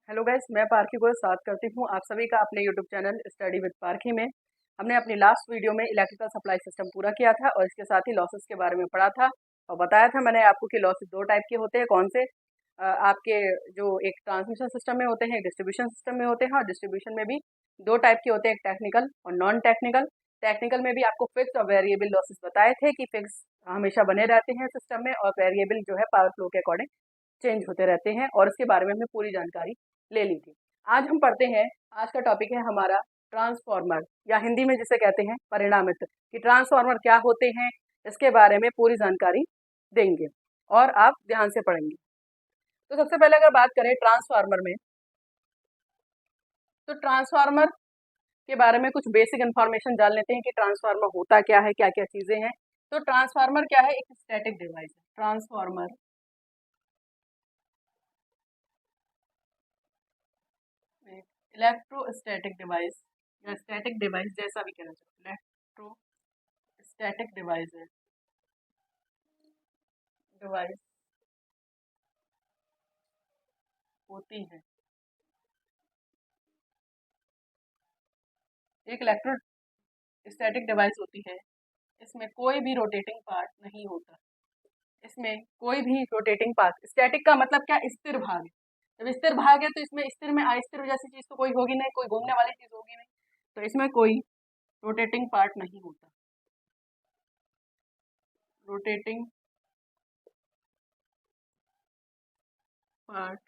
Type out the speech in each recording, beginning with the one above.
Hello guys, मैं पारखी को स्वागत करती हूँ आप सभी का अपने यूट्यूब चैनल स्टडी विद पारखी में। हमने अपनी लास्ट वीडियो में इलेक्ट्रिकल सप्लाई सिस्टम पूरा किया था और इसके साथ ही लॉसेस के बारे में पढ़ा था और बताया था मैंने आपको कि लॉसेस दो टाइप के होते हैं। कौन से? आपके जो एक ट्रांसमिशन सिस्टम में होते हैं, एक डिस्ट्रीब्यूशन सिस्टम में होते हैं। और डिस्ट्रीब्यूशन में भी दो टाइप के होते हैं, एक टेक्निकल और नॉन टेक्निकल। टेक्निकल में भी आपको फिक्स और वेरिएबल लॉसेस बताए थे कि फिक्स हमेशा बने रहते हैं सिस्टम में और वेरिएबल जो है पावर फ्लो के अकॉर्डिंग चेंज होते रहते हैं, और इसके बारे में हमने पूरी जानकारी ले ली थी। आज हम पढ़ते हैं, आज का टॉपिक है हमारा ट्रांसफार्मर, या हिंदी में जिसे कहते हैं परिणामित्र, कि ट्रांसफार्मर क्या होते हैं, इसके बारे में पूरी जानकारी देंगे और आप ध्यान से पढ़ेंगे। तो सबसे पहले अगर बात करें ट्रांसफार्मर में, तो ट्रांसफार्मर के बारे में कुछ बेसिक इन्फॉर्मेशन जान लेते हैं कि ट्रांसफार्मर होता क्या है, क्या क्या चीजें हैं। तो ट्रांसफार्मर क्या है? एक स्टैटिक डिवाइस है। ट्रांसफार्मर इलेक्ट्रोस्टैटिक डिवाइस या स्टैटिक डिवाइस, जैसा भी कहना चाहते हैं, इलेक्ट्रोस्टैटिक डिवाइस है। डिवाइस होती है, एक इलेक्ट्रोस्टैटिक डिवाइस होती है। इसमें कोई भी रोटेटिंग पार्ट नहीं होता। इसमें कोई भी रोटेटिंग पार्ट, स्टैटिक का मतलब क्या? स्थिर भाग है। जब स्थिर भाग है तो इसमें स्थिर में अस्थिर जैसी चीज तो कोई होगी नहीं, कोई घूमने वाली चीज होगी नहीं, तो इसमें कोई रोटेटिंग पार्ट नहीं होता। रोटेटिंग पार्ट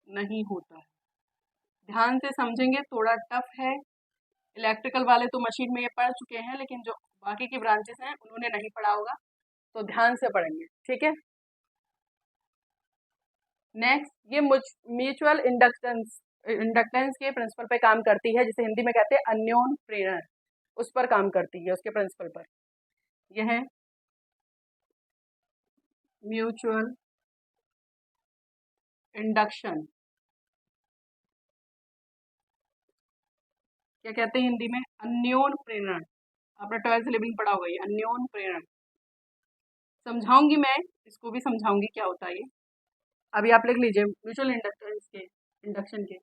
नहीं होता है। ध्यान से समझेंगे, थोड़ा टफ है। इलेक्ट्रिकल वाले तो मशीन में ये पढ़ चुके हैं, लेकिन जो बाकी की ब्रांचेस हैं उन्होंने नहीं पढ़ा होगा, तो ध्यान से पढ़ेंगे, ठीक है। नेक्स्ट, ये म्यूचुअल इंडक्टेंस के प्रिंसिपल पे काम करती है, जिसे हिंदी में कहते हैं अन्योन प्रेरण। उस पर काम करती है, उसके प्रिंसिपल पर। यह है म्यूचुअल इंडक्शन। क्या कहते हैं हिंदी में? अन्योन प्रेरण। आपने 12th लेवल में पढ़ा होगा ये अन्योन प्रेरण। समझाऊंगी मैं, इसको भी समझाऊंगी क्या होता है ये। अभी आप लिख लीजिए म्यूचुअल इंडक्टेंस के इंडक्शन के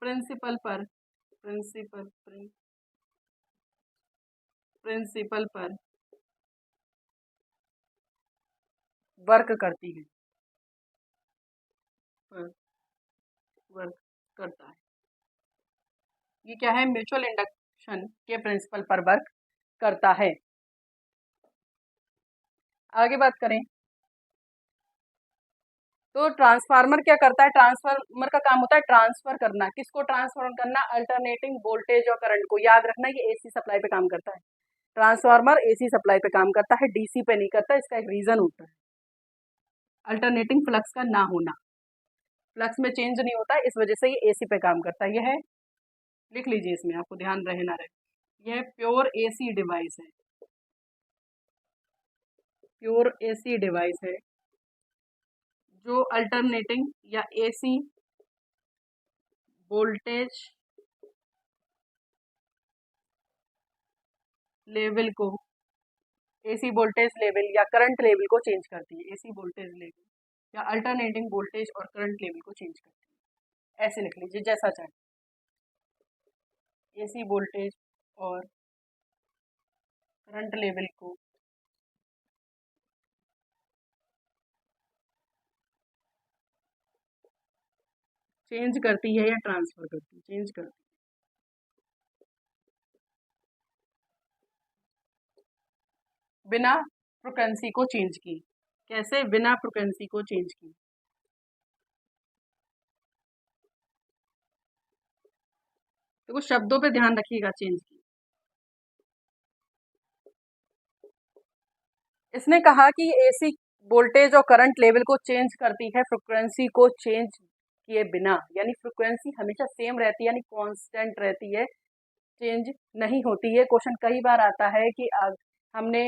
प्रिंसिपल पर, प्रिंसिपल प्रिंसिपल पर वर्क करती है, पर वर्क करता है। ये क्या है? म्यूचुअल इंडक्शन के प्रिंसिपल पर वर्क करता है। आगे बात करें तो ट्रांसफार्मर क्या करता है? ट्रांसफार्मर का काम होता है ट्रांसफर करना। किसको ट्रांसफर करना? अल्टरनेटिंग वोल्टेज और करंट को। याद रखना, ये एसी सप्लाई पे काम करता है। ट्रांसफार्मर एसी सप्लाई पे काम करता है, डीसी पे नहीं करता। इसका एक रीजन होता है, अल्टरनेटिंग फ्लक्स का ना होना। फ्लक्स में चेंज नहीं होता, इस वजह से ये एसी पे काम करता है। यह है, लिख लीजिए, इसमें आपको ध्यान रहे ना रहे, यह प्योर एसी डिवाइस है। प्योर एसी डिवाइस है जो अल्टरनेटिंग या एसी वोल्टेज लेवल को, एसी वोल्टेज लेवल या करंट लेवल को चेंज करती है। एसी वोल्टेज लेवल या अल्टरनेटिंग वोल्टेज और करंट लेवल को चेंज करती है। ऐसे लिख लीजिए जैसा चाहे, एसी वोल्टेज और करंट लेवल को चेंज करती है या ट्रांसफर करती है, चेंज करती है। बिना फ्रिक्वेंसी को चेंज की। कैसे? बिना फ्रिक्वेंसी को चेंज की। तो कुछ शब्दों पे ध्यान रखिएगा, चेंज की। इसने कहा कि एसी वोल्टेज और करंट लेवल को चेंज करती है फ्रिक्वेंसी को चेंज किए बिना। यानी फ्रिक्वेंसी हमेशा सेम रहती है, यानी कांस्टेंट रहती है, चेंज नहीं होती है। क्वेश्चन कई बार आता है कि हमने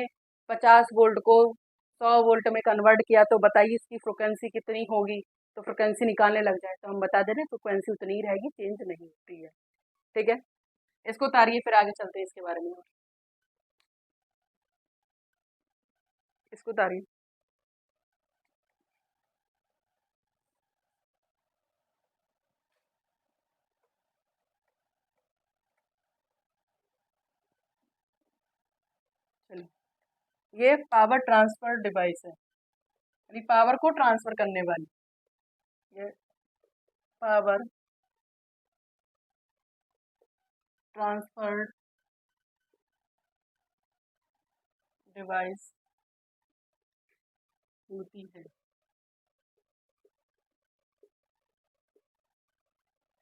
50 वोल्ट को 100 वोल्ट में कन्वर्ट किया, तो बताइए इसकी फ्रिक्वेंसी कितनी होगी। तो फ्रिक्वेंसी निकालने लग जाए तो हम बता दे रहे हैं फ्रिक्वेंसी उतनी ही रहेगी, चेंज नहीं होती है, ठीक है। इसको उतारिए, फिर आगे चलते हैं इसके बारे में। इसको उतारिए। चलिए, ये पावर ट्रांसफर डिवाइस है, यानी पावर को ट्रांसफर करने वाली। ये पावर ट्रांसफर डिवाइस होती है,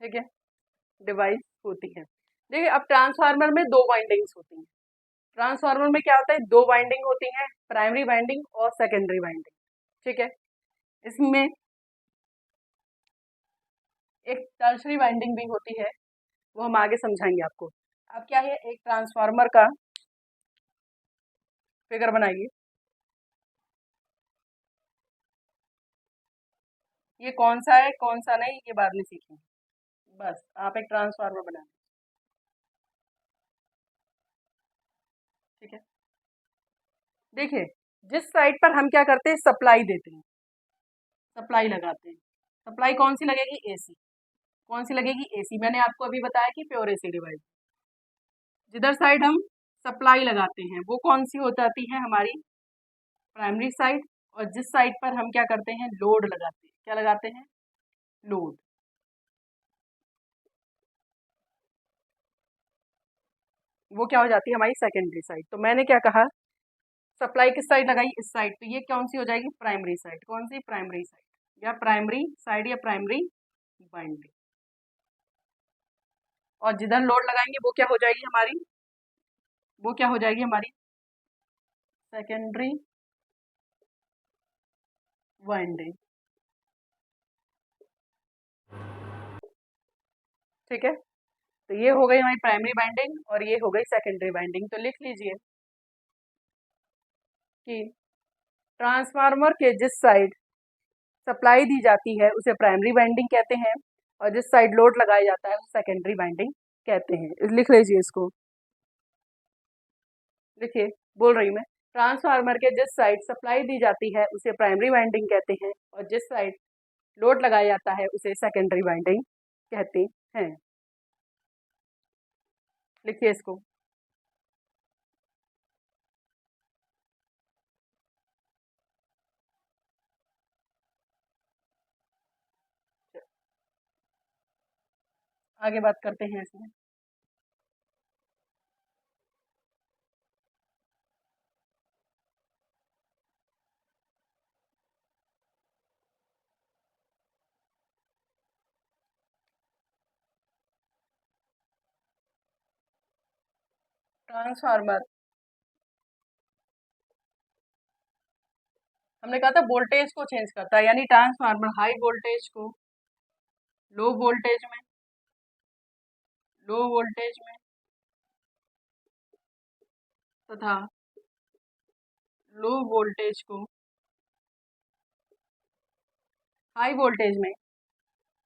ठीक है, डिवाइस होती है। देखिए, अब ट्रांसफार्मर में दो वाइंडिंग्स होती हैं। ट्रांसफार्मर में क्या होता है, दो वाइंडिंग होती हैं, प्राइमरी वाइंडिंग और सेकेंडरी वाइंडिंग, ठीक है। इसमें एक टर्शरी वाइंडिंग भी होती है, वो हम आगे समझाएंगे आपको। अब क्या है, एक ट्रांसफार्मर का फिगर बनाइए। ये कौन सा है कौन सा नहीं, ये बाद में सीखेंगे। बस आप एक ट्रांसफार्मर बना, ठीक है। देखिए, जिस साइड पर हम क्या करते हैं, सप्लाई देते हैं, सप्लाई लगाते हैं। सप्लाई कौन सी लगेगी, एसी। कौन सी लगेगी, एसी। मैंने आपको अभी बताया कि प्योर एसी डिवाइस। जिधर साइड हम सप्लाई लगाते हैं वो कौन सी हो जाती है, हमारी प्राइमरी साइड। और जिस साइड पर हम क्या करते हैं, लोड लगाते हैं, क्या लगाते हैं, लोड, वो क्या हो जाती है, हमारी सेकेंडरी साइड। तो मैंने क्या कहा, सप्लाई किस साइड लगाई, इस साइड, तो ये कौन सी हो जाएगी, प्राइमरी साइड। कौन सी, प्राइमरी साइड या प्राइमरी साइड या प्राइमरी बाइंडिंग। और जिधर लोड लगाएंगे वो क्या हो जाएगी हमारी, वो क्या हो जाएगी हमारी सेकेंडरी वाइंडिंग, ठीक है। तो ये हो गई हमारी प्राइमरी बाइंडिंग और ये हो गई सेकेंडरी बाइंडिंग। तो लिख लीजिए कि ट्रांसफार्मर के जिस साइड सप्लाई दी जाती है उसे प्राइमरी वाइंडिंग कहते हैं, और जिस साइड लोड लगाया जाता है उसे सेकेंडरी वाइंडिंग कहते हैं। लिख लीजिए इसको, देखिए, बोल रही मैं, ट्रांसफार्मर के जिस साइड सप्लाई दी जाती है उसे प्राइमरी वाइंडिंग कहते हैं, और जिस साइड लोड लगाया जाता है उसे सेकेंडरी वाइंडिंग कहते हैं। लिखिए इसको। आगे बात करते हैं इसमें। ट्रांसफार्मर, हमने कहा था वोल्टेज को चेंज करता है, यानी ट्रांसफार्मर हाई वोल्टेज को लो वोल्टेज में, लो वोल्टेज में तथा लो वोल्टेज को हाई वोल्टेज में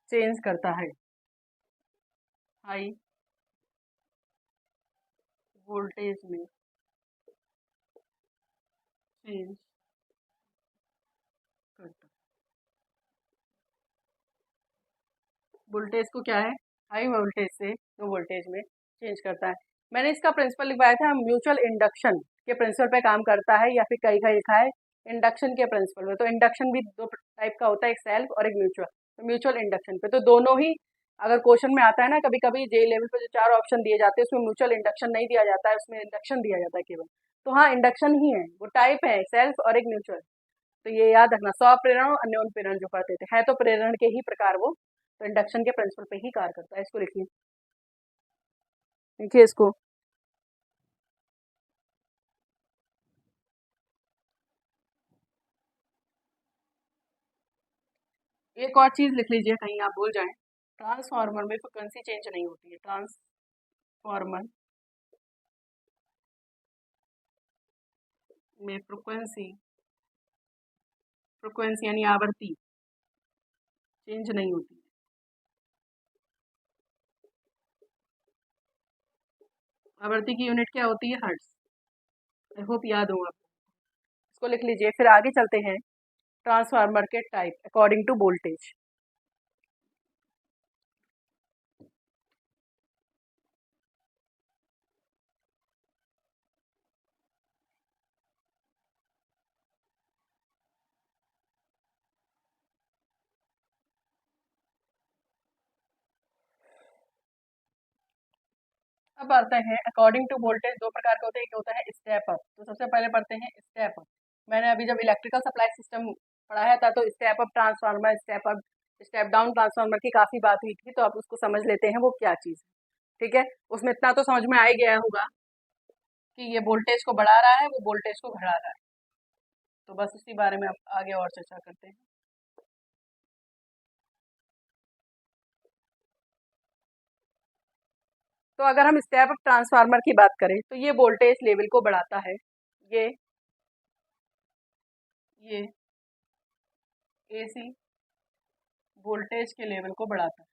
चेंज करता है, हाई वोल्टेज में चेंज करता है। वोल्टेज को क्या है, हाई वोल्टेज से लो वोल्टेज में चेंज करता है। मैंने इसका प्रिंसिपल लिखवाया था, म्यूचुअल इंडक्शन के प्रिंसिपल पे काम करता है, या फिर कहीं कहीं लिखा है इंडक्शन के प्रिंसिपल में। तो इंडक्शन भी दो टाइप का होता है, एक सेल्फ और एक म्यूचुअल। तो म्यूचुअल इंडक्शन पे तो दोनों ही, अगर क्वेश्चन में आता है ना, कभी कभी जे लेवल पे जो चार ऑप्शन दिए जाते हैं उसमें म्यूचुअल इंडक्शन नहीं दिया जाता है, उसमें इंडक्शन दिया जाता है केवल। तो हाँ, इंडक्शन ही है, वो टाइप है, सेल्फ और एक म्यूचुअल। तो ये याद रखना, स्वप्रेरण और अन्योन प्रेरण जो कहते थे, है तो प्रेरण के ही प्रकार वो, तो इंडक्शन के प्रिंसिपल पे ही कार्य करता है। इसको लिखिए, लिखिए इसको। एक और चीज लिख लीजिए, कहीं आप भूल जाएं, ट्रांसफार्मर में फ्रिक्वेंसी चेंज नहीं होती है। ट्रांसफार्मर में फ्रिक्वेंसी, फ्रिक्वेंसी यानी आवृत्ति चेंज नहीं होती है। आवृत्ति की यूनिट क्या होती है, हर्ट्ज। आई होप याद हो आपको। इसको लिख लीजिए, फिर आगे चलते हैं ट्रांसफार्मर के टाइप अकॉर्डिंग टू वोल्टेज। अब आते हैं अकॉर्डिंग टू वोल्टेज। दो प्रकार के होते हैं, एक होता है स्टेप अप। तो सबसे पहले पढ़ते हैं स्टेप अप। मैंने अभी जब इलेक्ट्रिकल सप्लाई सिस्टम पढ़ाया था तो step up transformer, step up step down transformer की काफ़ी बात हुई थी, तो आप उसको समझ लेते हैं वो क्या चीज़ है। ठीक है, उसमें इतना तो समझ में आ ही गया होगा कि ये वोल्टेज को बढ़ा रहा है, वो वोल्टेज को घटा रहा है। तो बस उसी बारे में अब आगे और चर्चा करते हैं। तो अगर हम स्टेप अप ट्रांसफार्मर की बात करें तो ये वोल्टेज लेवल को बढ़ाता है। ये एसी वोल्टेज के लेवल को बढ़ाता है।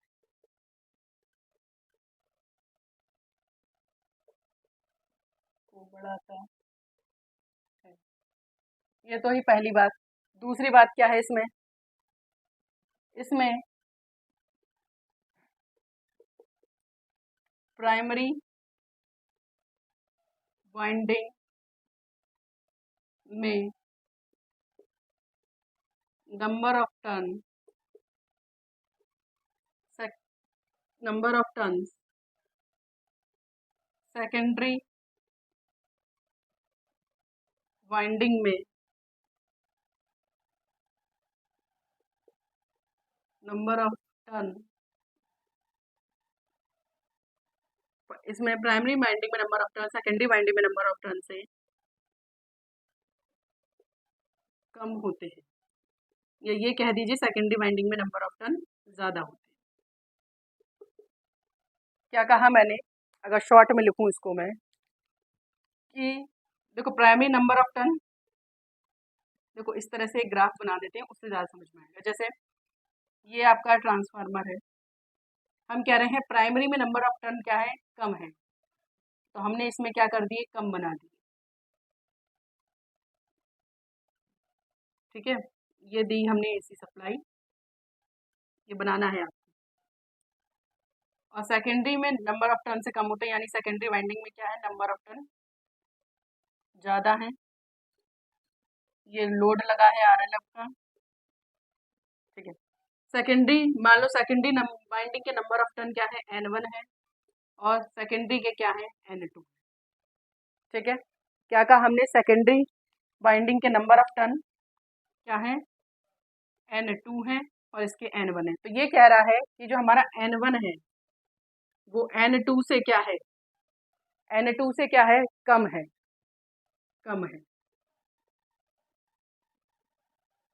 बढ़ाता है। ये तो ही पहली बात। दूसरी बात क्या है इसमें? इसमें प्राइमरी वाइंडिंग में number of turn number of turns secondary winding में नंबर ऑफ टर्न, इसमें प्राइमरी वाइंडिंग में number of turn secondary winding में नंबर ऑफ टर्न से कम होते हैं, या ये कह दीजिए सेकेंडरी वाइंडिंग में नंबर ऑफ टर्न ज़्यादा होते हैं। क्या कहा मैंने? अगर शॉर्ट में लिखूं इसको मैं कि देखो प्राइमरी नंबर ऑफ टर्न, देखो इस तरह से एक ग्राफ बना देते हैं, उससे ज़्यादा समझ में आएगा। जैसे ये आपका ट्रांसफार्मर है, हम कह रहे हैं प्राइमरी में नंबर ऑफ टर्न क्या है? कम है, तो हमने इसमें क्या कर दिए? कम बना दिए। ठीक है, ये दी हमने एसी सप्लाई, ये बनाना है आपको। और सेकेंडरी में नंबर ऑफ टर्न से कम होते हैं, यानी सेकेंडरी वाइंडिंग में क्या है? नंबर ऑफ टर्न ज़्यादा है। ये लोड लगा है आरएलएफ का। ठीक है, सेकेंडरी मान लो सेकेंडरी वाइंडिंग के नंबर ऑफ टर्न क्या है? N1 है, और सेकेंडरी के क्या है? N2। ठीक है, क्या कहा हमने? सेकेंडरी वाइंडिंग के नंबर ऑफ टर्न क्या है? N2 है, और इसके N1 है। तो ये कह रहा है कि जो हमारा N1 है वो N2 से क्या है? N2 से क्या है? कम है, कम है।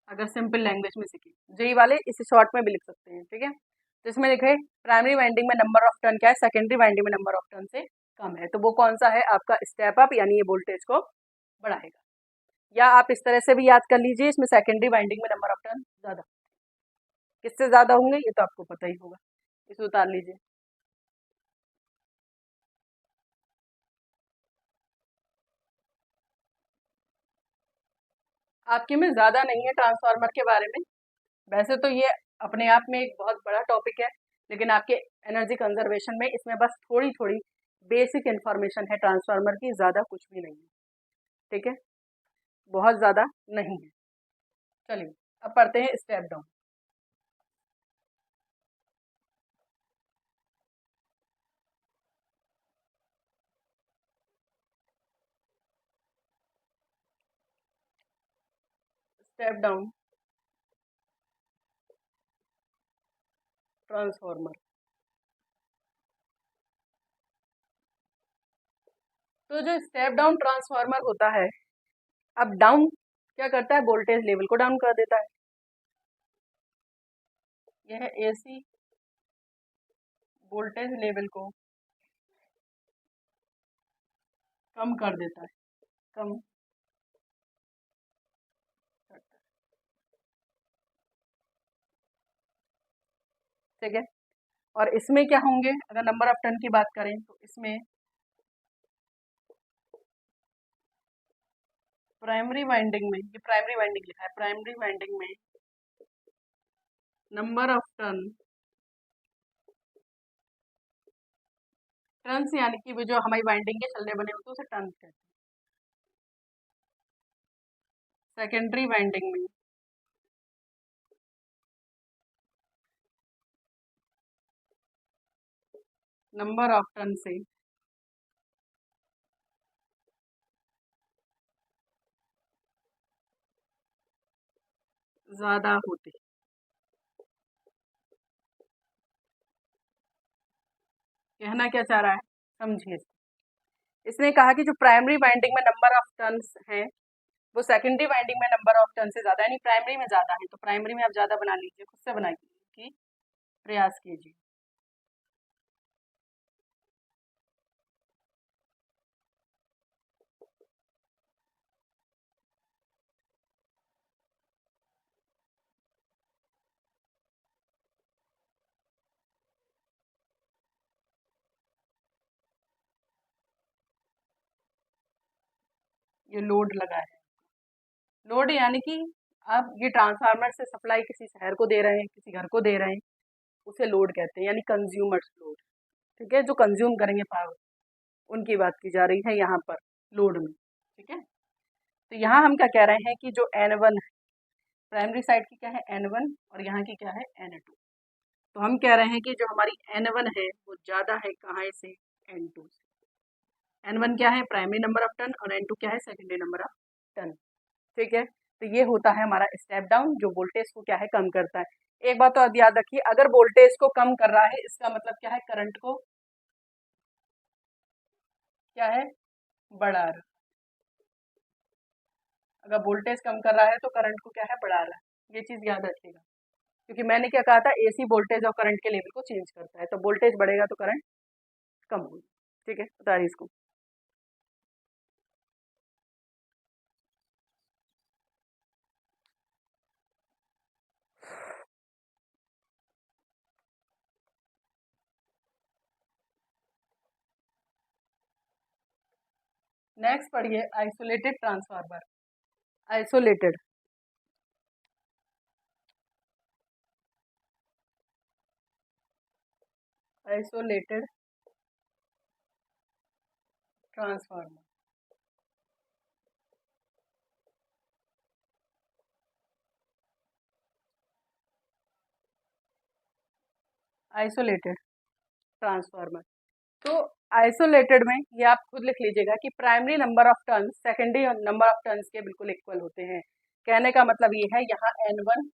अगर सिंपल लैंग्वेज में सीखे, जेई वाले इसे शॉर्ट में भी लिख सकते हैं। ठीक है, तो इसमें लिखे प्राइमरी वाइंडिंग में नंबर ऑफ टर्न क्या है? सेकेंडरी वाइंडिंग में नंबर ऑफ टर्न से कम है, तो वो कौन सा है? आपका स्टेप अप, यानी ये वोल्टेज को बढ़ाएगा। या आप इस तरह से भी याद कर लीजिए, इसमें सेकेंडरी वाइंडिंग में नंबर ऑफ टर्न ज़्यादा, किससे ज़्यादा होंगे ये तो आपको पता ही होगा। इसे उतार लीजिए। आपके में ज़्यादा नहीं है ट्रांसफार्मर के बारे में, वैसे तो ये अपने आप में एक बहुत बड़ा टॉपिक है, लेकिन आपके एनर्जी कंजर्वेशन में इसमें बस थोड़ी थोड़ी बेसिक इन्फॉर्मेशन है ट्रांसफार्मर की, ज़्यादा कुछ भी नहीं है। ठीक है, बहुत ज़्यादा नहीं है। चलिए अब पढ़ते हैं step down. Step down transformer. तो जो स्टेप डाउन ट्रांसफार्मर होता है, अब डाउन क्या करता है? वोल्टेज लेवल को डाउन कर देता है। यह एसी वोल्टेज लेवल को कम कर देता है, कम करता है। ठीक है, और इसमें क्या होंगे? अगर नंबर ऑफ टर्न की बात करें तो इसमें प्राइमरी वाइंडिंग में, ये प्राइमरी वाइंडिंग लिखा है, प्राइमरी वाइंडिंग में नंबर ऑफ टर्न्स, यानी कि वो जो हमारी वाइंडिंग के छल्ले बने होते हैं उसे टर्न्स कहते हैं। सेकेंडरी वाइंडिंग में नंबर ऑफ टर्न से ज्यादा होते। कहना क्या चाह रहा है, समझिए। इसने कहा कि जो प्राइमरी वाइंडिंग में नंबर ऑफ टर्न्स हैं वो सेकेंडरी वाइंडिंग में नंबर ऑफ टर्न से ज्यादा, यानी प्राइमरी में ज्यादा है, तो प्राइमरी में आप ज्यादा बना लीजिए, खुद से बनाइए कि प्रयास कीजिए। ये लोड लगा है, लोड यानी कि आप ये ट्रांसफार्मर से सप्लाई किसी शहर को दे रहे हैं, किसी घर को दे रहे हैं, उसे लोड कहते हैं, यानी कंज्यूमर्स लोड। ठीक है, जो कंज्यूम करेंगे पावर, उनकी बात की जा रही है यहाँ पर लोड में। ठीक है, तो यहाँ हम क्या कह रहे हैं कि जो N1 है, प्राइमरी साइड की क्या है N1 और यहाँ की क्या है N2। तो हम कह रहे हैं कि जो हमारी N1 है वो ज़्यादा है कहाँ से, N2 से। N1 क्या है, प्राइमरी नंबर ऑफ टर्न, और N2 क्या है, सेकेंडरी नंबर ऑफ टर्न। ठीक है, तो ये होता है हमारा स्टेप डाउन, जो वोल्टेज को क्या है, कम करता है। एक बात तो याद रखिए, अगर वोल्टेज को कम कर रहा है इसका मतलब क्या है, करंट को क्या है, बढ़ा रहा है। अगर वोल्टेज कम कर रहा है तो करंट को क्या है, बढ़ा रहा है। ये चीज याद रखिएगा, क्योंकि मैंने क्या कहा था, एसी वोल्टेज और करंट के लेवल को चेंज करता है, तो वोल्टेज बढ़ेगा तो करंट कम होगा। ठीक है, बता रही इसको। नेक्स्ट पढ़िए, isolated transformer. Isolated, isolated transformer. Isolated transformer, तो आइसोलेटेड में ये आप खुद लिख लीजिएगा कि primary number of turns secondary number of turns के बिल्कुल इक्वल होते हैं। कहने का मतलब ये है, यहाँ N1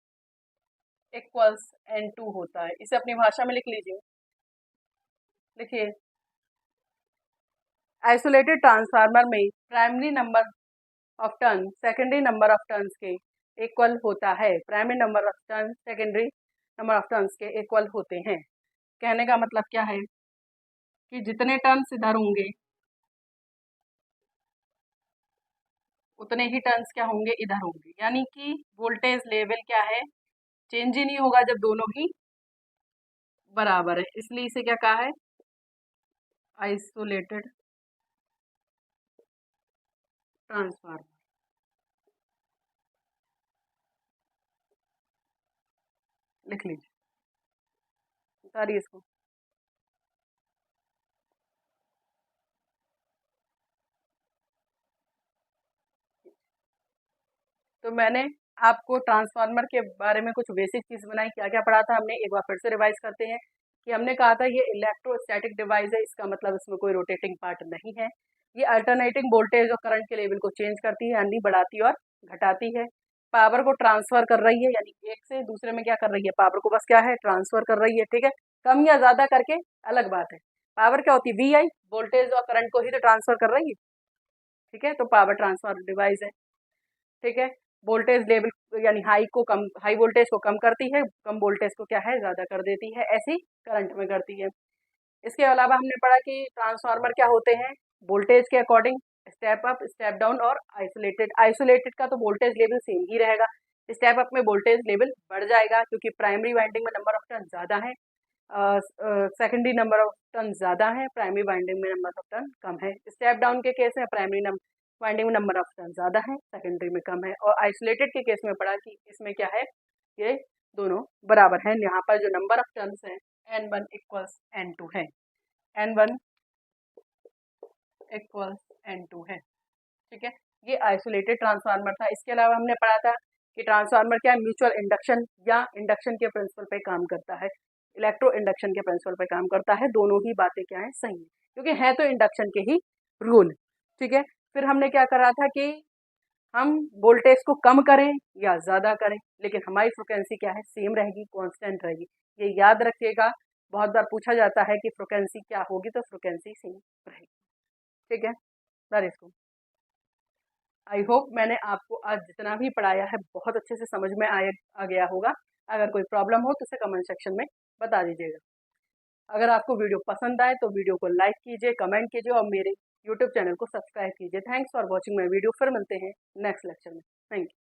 इक्वल्स N2 होता है। इसे अपनी भाषा में लिख लीजिए, लिखिए। आइसोलेटेड ट्रांसफार्मर में primary number of turn secondary number of turns के इक्वल होता है, primary number of turn secondary number of turns के इक्वल होते हैं। कहने का मतलब क्या है कि जितने टर्न्स इधर होंगे उतने ही टर्न्स क्या होंगे, इधर होंगे, यानी कि वोल्टेज लेवल क्या है, चेंज ही नहीं होगा जब दोनों ही बराबर है, इसलिए इसे क्या कहा है, आइसोलेटेड ट्रांसफार्मर। लिख लीजिए सारी इसको। तो मैंने आपको ट्रांसफार्मर के बारे में कुछ बेसिक चीज बनाई, क्या क्या पढ़ा था हमने, एक बार फिर से रिवाइज करते हैं। कि हमने कहा था ये इलेक्ट्रोस्टैटिक डिवाइस है, इसका मतलब इसमें कोई रोटेटिंग पार्ट नहीं है। ये अल्टरनेटिंग वोल्टेज और करंट के लेवल को चेंज करती है, यानी बढ़ाती और घटाती है। पावर को ट्रांसफर कर रही है, यानी एक से दूसरे में क्या कर रही है, पावर को बस क्या है, ट्रांसफर कर रही है। ठीक है, कम या ज्यादा करके अलग बात है। पावर क्या होती है, VI, वोल्टेज और करंट को ही तो ट्रांसफर कर रही है। ठीक है, तो पावर ट्रांसफर डिवाइस है। ठीक है, वोल्टेज लेवल यानी हाई को कम, हाई वोल्टेज को कम करती है, कम वोल्टेज को क्या है, ज्यादा कर देती है, ऐसी करंट में करती है। इसके अलावा हमने पढ़ा कि ट्रांसफार्मर क्या होते हैं, वोल्टेज के according step up, step down और आइसोलेटेड। आइसोलेटेड का तो वोल्टेज लेवल सेम ही रहेगा, स्टेप अप में वोल्टेज लेवल बढ़ जाएगा क्योंकि प्राइमरी वाइंडिंग में नंबर ऑफ टर्न ज्यादा है, सेकेंडरी नंबर ऑफ टर्न ज्यादा है, प्राइमरी वाइंडिंग में नंबर ऑफ टर्न कम है। स्टेप डाउन के केस में प्राइमरी वाइंडिंग में नंबर ऑफ टर्न ज्यादा है, सेकेंडरी में कम है। और आइसोलेटेड के केस में पढ़ा कि इसमें क्या है, ये दोनों बराबर है। यहाँ पर जो नंबर ऑफ टर्न्स है N1 इक्वल्स N2 है, N1 इक्वल्स N2 है। ठीक है, ये आइसोलेटेड ट्रांसफार्मर था। इसके अलावा हमने पढ़ा था कि ट्रांसफार्मर क्या है, म्यूचुअल इंडक्शन या इंडक्शन के प्रिंसिपल पे काम करता है, इलेक्ट्रो इंडक्शन के प्रिंसिपल पे काम करता है। दोनों ही बातें क्या है, सही है, क्योंकि है तो इंडक्शन के ही रूल। ठीक है, फिर हमने क्या करा था कि हम वोल्टेज को कम करें या ज़्यादा करें, लेकिन हमारी फ्रिक्वेंसी क्या है, सेम रहेगी, कांस्टेंट रहेगी। ये याद रखिएगा, बहुत बार पूछा जाता है कि फ्रिक्वेंसी क्या होगी, तो फ्रिक्वेंसी सेम रहेगी। ठीक है, that is good. I hope मैंने आपको आज जितना भी पढ़ाया है बहुत अच्छे से समझ में आ गया होगा। अगर कोई प्रॉब्लम हो तो उसे कमेंट सेक्शन में बता दीजिएगा। अगर आपको वीडियो पसंद आए तो वीडियो को लाइक कीजिए, कमेंट कीजिए और मेरे यूट्यूब चैनल को सब्सक्राइब कीजिए। Thanks for watching my video. फिर मिलते हैं नेक्स्ट लेक्चर में। Thank you.